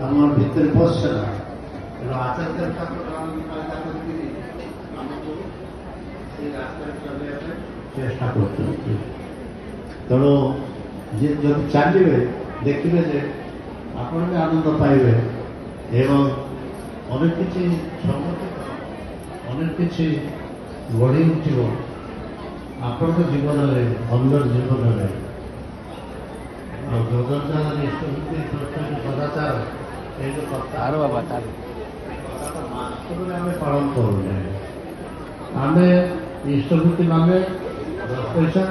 আমার ভিতরে বসছে না। আচার্যের কাছে আমাকে এই রাস্তায় চলে আসে চেষ্টা করতে হচ্ছে। তেণু যে যদি চালিবে দেখবে যে আপনাকে আনন্দ পাইবে এবং অনেক কিছু সংগঠিত অনেক কিছু গড়ি উঠিব আপনার জীবନରେ অন্যর জীবନରେ। ଆଉ ଯୋଗଚାର ନିଷ୍ପତ୍ତି ସଦାଚାର ଏଇ ଯୋଉ କଥା ବାସ୍ତବରେ ଆମେ ପାଳନ କରୁଛେ। ଆମେ ଇଷ୍ଟଭୂତି ମାନେ 10 ପଇସା,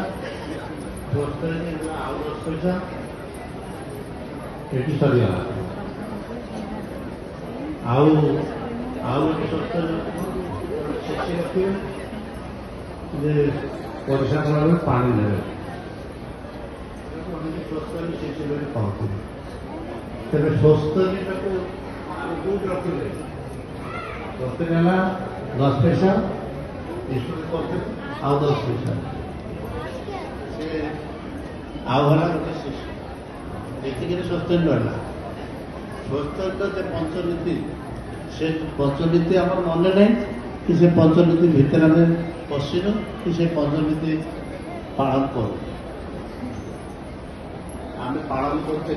ଆଉ 10 ପଇସା ଏଠି ସରିଗଲା। ଆଉ ଗୋଟେ ସପ୍ତାହ ଶିଶି ରଖିବେ ଯେ ପଇସା କଲାବେଳେ ପାଣି ନେବେ। ତେବେ ସ୍ୱସ୍ଥତାକୁ କୋଉଠି ରଖିଲେ? ସ୍ୱସ୍ଥତା ହେଲା 10 ପଇସା, ଆଉ 10 ପଇସା ଆଉ ହେଲା ଗୋଟେ ଶିଶୁ। ଏତିକିରେ ସ୍ୱସ୍ଥତା ରହିଲା। ସ୍ୱସ୍ଥତା ଯେ ପଞ୍ଚନୀତି, ସେ ପଞ୍ଚନୀତି ଆମର ମନେ ନାହିଁ କି ସେ ପଞ୍ଚନୀତି ଭିତରେ ଆମେ ପଶିନୁ କି ସେ ପଞ୍ଚନୀତି ପାଳନ କରୁ। ଆମେ ପାଳନ করতে